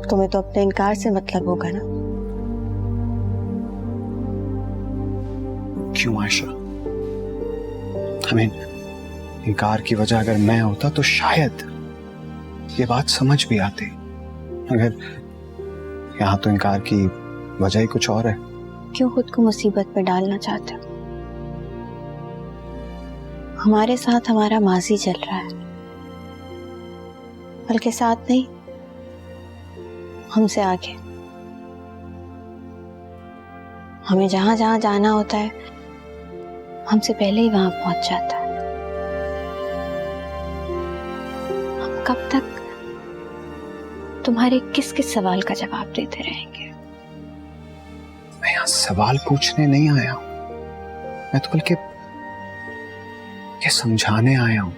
तुम्हें तो अपने इनकार से मतलब होगा ना। क्यों आयशा? इनकार की वजह अगर मैं होता तो शायद ये बात समझ भी आती, मगर यहाँ तो इनकार की वजह ही कुछ और है। क्यों खुद को मुसीबत में डालना चाहते हो? हमारे साथ हमारा माजी चल रहा है, बल्कि साथ नहीं, हमसे आगे। हमें जहां जहां जाना होता है हमसे पहले ही वहां पहुंच जाता है। हम कब तक तुम्हारे किस किस सवाल का जवाब देते रहेंगे? मैं यहाँ सवाल पूछने नहीं आया हूं, मैं तो बल्कि ये समझाने आया हूं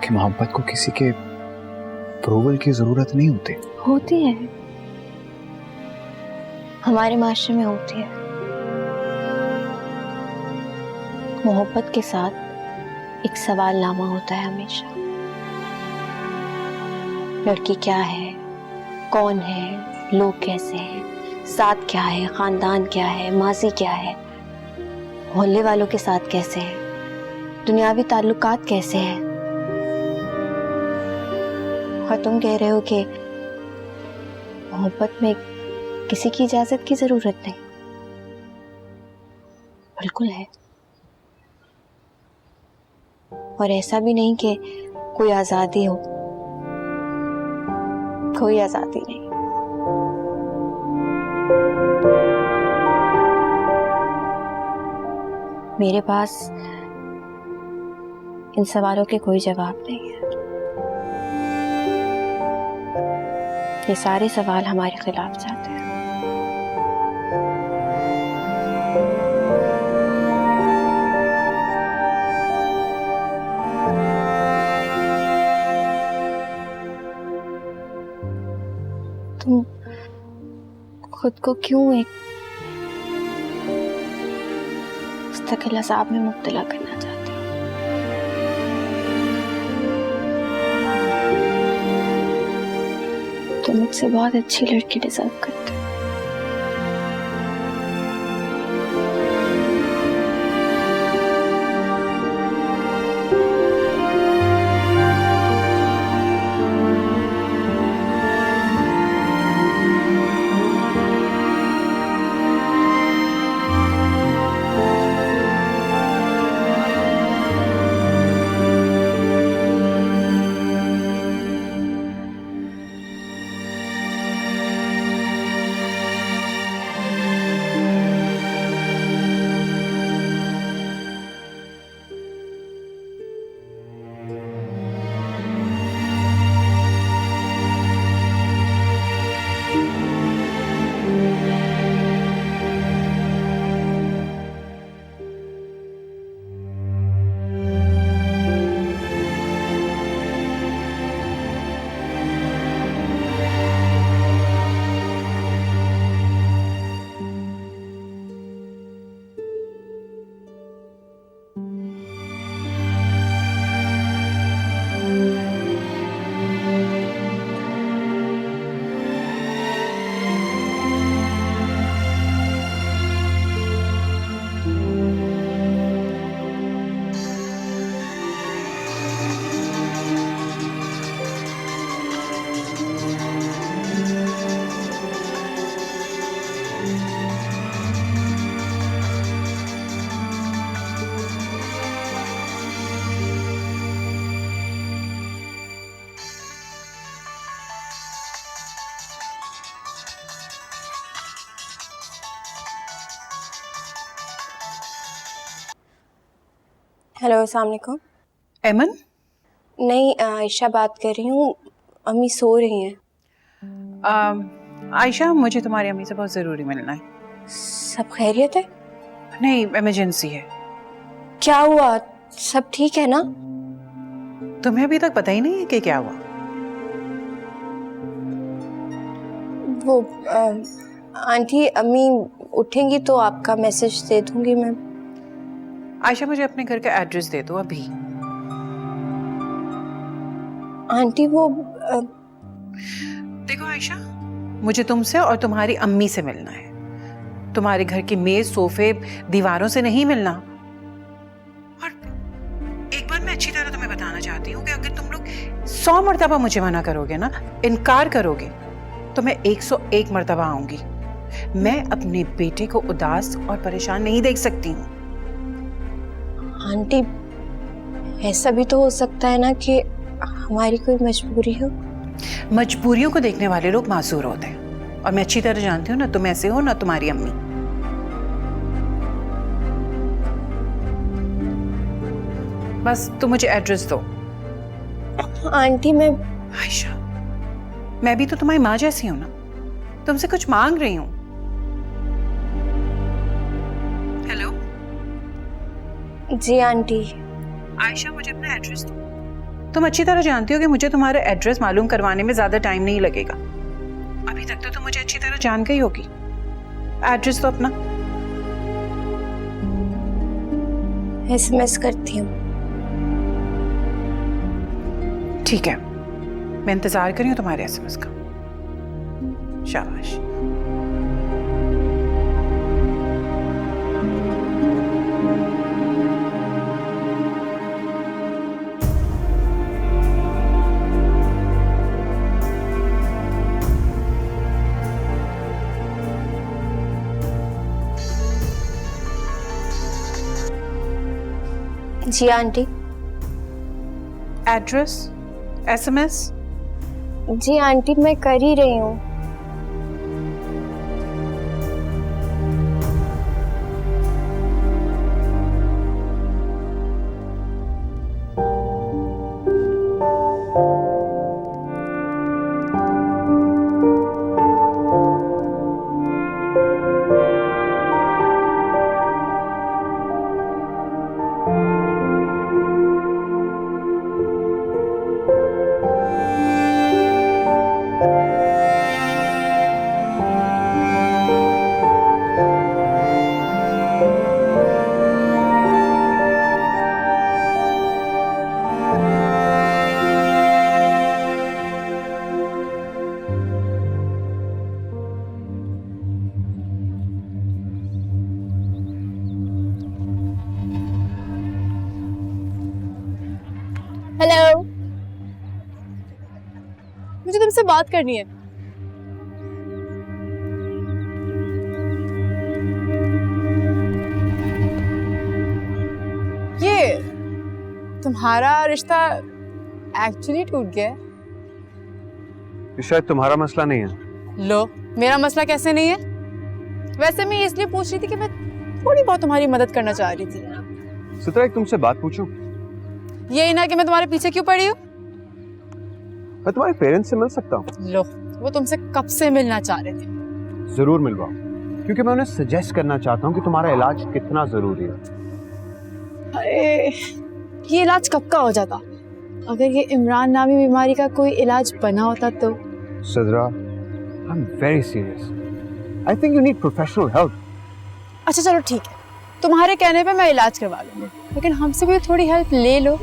कि मोहब्बत को किसी के अप्रूवल की जरूरत नहीं होती। होती है, हमारे माशरे में होती है। मोहब्बत के साथ एक सवालनामा होता है हमेशा। लड़की क्या है, कौन है, लोग कैसे हैं, साथ क्या है, खानदान क्या है, माजी क्या है, मोहल्ले वालों के साथ कैसे हैं, दुनियावी ताल्लुकात कैसे हैं। और तुम कह रहे हो कि मोहब्बत में किसी की इजाजत की जरूरत नहीं। बिल्कुल है। और ऐसा भी नहीं कि कोई आजादी हो, कोई आजादी नहीं। मेरे पास इन सवालों के कोई जवाब नहीं है। ये सारे सवाल हमारे खिलाफ जाते हैं। तुम खुद को क्यों एक मुस्तकिल अज़ाब में मुब्तला करना चाहते हो? तुम मुझसे बहुत अच्छी लड़की डिजर्व करते हो। हेलो, अस्सलाम वालेकुम। एमन? नहीं, आयशा बात कर रही हूँ। अम्मी सो रही हैं। आयशा, मुझे तुम्हारी अम्मी से बहुत ज़रूरी मिलना है। सब खैरियत है? नहीं, इमरजेंसी है। क्या हुआ? सब ठीक है ना? तुम्हें अभी तक पता ही नहीं है कि क्या हुआ? वो आंटी, अम्मी उठेंगी तो आपका मैसेज दे दूंगी मैं। आयशा, मुझे अपने घर का एड्रेस दे दो अभी। आंटी वो देखो, देखो आयशा, मुझे तुमसे और तुम्हारी अम्मी से मिलना है। तुम्हारे घर की मेज, सोफे, दीवारों से नहीं मिलना। और एक बार मैं अच्छी तरह तुम्हें बताना चाहती हूँ कि अगर तुम लोग 100 मर्तबा मुझे मना करोगे ना, इनकार करोगे, तो मैं 101 मर्तबा आऊंगी। मैं अपने बेटे को उदास और परेशान नहीं देख सकती हूँ। आंटी, ऐसा भी तो हो सकता है ना कि हमारी कोई मजबूरी हो। मजबूरियों को देखने वाले लोग मासूर होते हैं, और मैं अच्छी तरह जानती हूँ ना तुम ऐसे हो ना तुम्हारी अम्मी। बस तुम मुझे एड्रेस दो। आंटी मैं आयशा, मैं भी तो तुम्हारी माँ जैसी हूँ ना, तुमसे कुछ मांग रही हूँ। हेलो जी आंटी। आयशा, मुझे अपना एड्रेस दो। तुम अच्छी तरह जानती हो कि मुझे तुम्हारा एड्रेस मालूम करवाने में ज्यादा टाइम नहीं लगेगा। अभी तक तो तुम मुझे अच्छी तरह जान गई होगी। एड्रेस दो अपना। SMS करती हूँ। ठीक है, मैं इंतजार कर रही हूँ तुम्हारे SMS का। शाबाश। जी आंटी। Address, SMS। जी आंटी, मैं कर ही रही हूँ। हेलो, मुझे तुमसे बात करनी है। ये तुम्हारा रिश्ता एक्चुअली टूट गया है? ये शायद तुम्हारा मसला नहीं है। लो, मेरा मसला कैसे नहीं है? वैसे मैं इसलिए पूछ रही थी कि मैं थोड़ी बहुत तुम्हारी मदद करना चाह रही थी। सित्रा, एक तुमसे बात पूछूं? यही ना कि मैं तुम्हारे पीछे क्यों पड़ी हूँ? मैं तुम्हारे पेरेंट्स से मिल सकता हूँ? लो, वो तुमसे कब से मिलना चाह रहे थे। जरूर मिलवाओ, क्योंकि मैं उन्हें सजेस्ट करना चाहता हूँ कि तुम्हारा इलाज कितना जरूरी है। अरे, ये इलाज कब का हो जाता? अगर ये इमरान नामी बीमारी का कोई इलाज बना होता तो। Sidra, I am very serious. I think you need professional help. अच्छा चलो ठीक है, तुम्हारे कहने पे मैं इलाज करवा लूंगी, लेकिन हमसे भी थोड़ी हेल्प ले लो।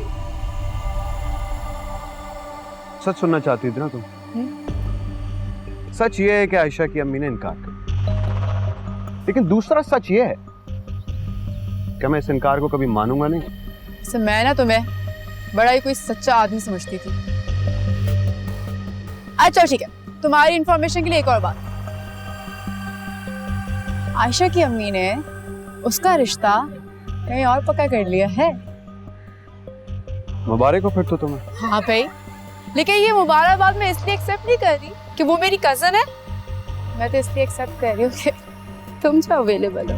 सच सुनना चाहती थी ना तुम? सच ये है कि आयशा की अम्मी ने इनकार कर दिया, लेकिन दूसरा सच ये है कि मैं इस इनकार को कभी मानूंगा नहीं। वैसे मैं ना तुम्हें बड़ा ही कोई सच्चा आदमी समझती थी। अच्छा ठीक है, तुम्हारी इंफॉर्मेशन के लिए एक और बात। आयशा की अम्मी ने उसका रिश्ता कहीं और पक्का कर लिया है। मुबारक हो फिर तो तुम्हें। हाँ भाई, लेकिन ये मुबारकबाद मैं इसलिए एक्सेप्ट नहीं कर रही कि वो मेरी कजन है। मैं तो इसलिए एक्सेप्ट कर रही हूँ कि तुम जो अवेलेबल हो।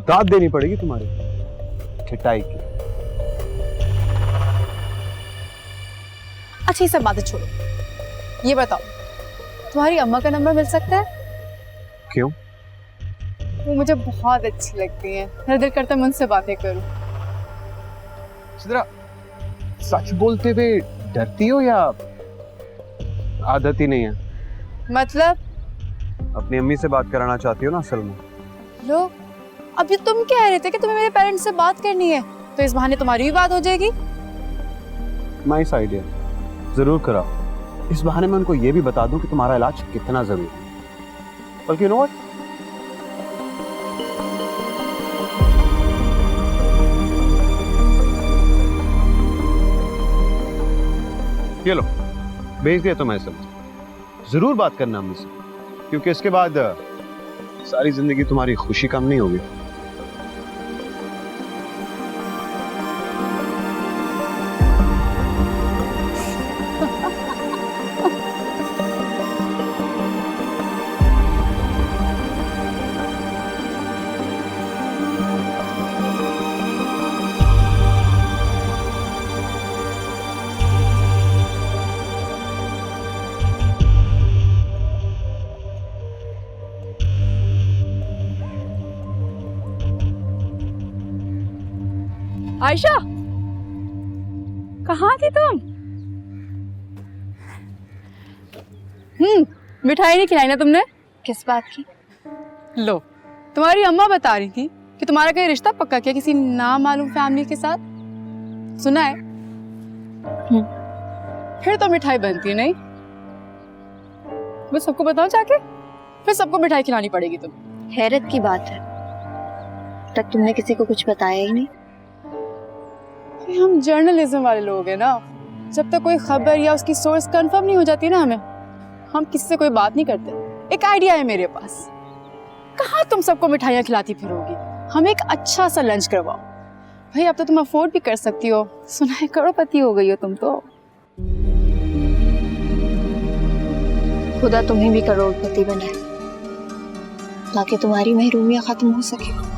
दाद देनी पड़ेगी तुम्हारी खिटाई की। अच्छा, ये सब बातें छोड़ो, ये बताओ तुम्हारी अम्मा का नंबर मिल सकता है? क्यों? वो मुझे बहुत अच्छी लगती है, मेरा दिल करता है मैं उनसे बातें करूं। सिद्रा, सच बोलते हुए डरती हो या आदत ही नहीं है? मतलब? अपनी अम्मी से बात कराना चाहती हो ना असल में? लो, अभी तुम कह रहे थे कि तुम्हें मेरे पेरेंट्स से बात करनी है, तो इस बहाने तुम्हारी भी बात हो जाएगी। नाइस आइडिया, जरूर कराओ। इस बहाने मैं उनको ये भी बता दूं कि तुम्हारा इलाज कितना जरूरी है। बल्कि यू नो व्हाट, ये लो, भेज दिया तुम्हें सब। जरूर बात करना अम्मी से, क्योंकि इसके बाद सारी जिंदगी तुम्हारी खुशी कम नहीं होगी। आयशा, कहाँ थी तुम? मिठाई नहीं खिलाई ना तुमने? किस बात की? लो, तुम्हारी अम्मा बता रही थी कि तुम्हारा कहीं रिश्ता पक्का किया किसी नामालूम फैमिली के साथ। सुना है? फिर तो मिठाई बनती नहीं। वो सबको बताओ जाके, फिर सबको मिठाई खिलानी पड़ेगी तुम। हैरत की बात है, तक तुमने किसी को कुछ बताया ही नहीं। हम जर्नलिज्म वाले लोग हैं ना, जब तक कोई खबर या उसकी सोर्स कंफर्म नहीं हो जाती ना हम किसी से कोई बात नहीं करते। एक आइडिया है मेरे पास। कहाँ तुम सबको मिठाइयाँ खिलाती फिरोगी? हम एक अच्छा सा लंच करवाओ। भाई अब तो तुम अफोर्ड भी कर सकती हो, सुना है करोड़पति हो गई हो तुम तो। खुदा तुम्हें भी करोड़पति बनाए ताकि तुम्हारी महरूमियाँ खत्म हो सके।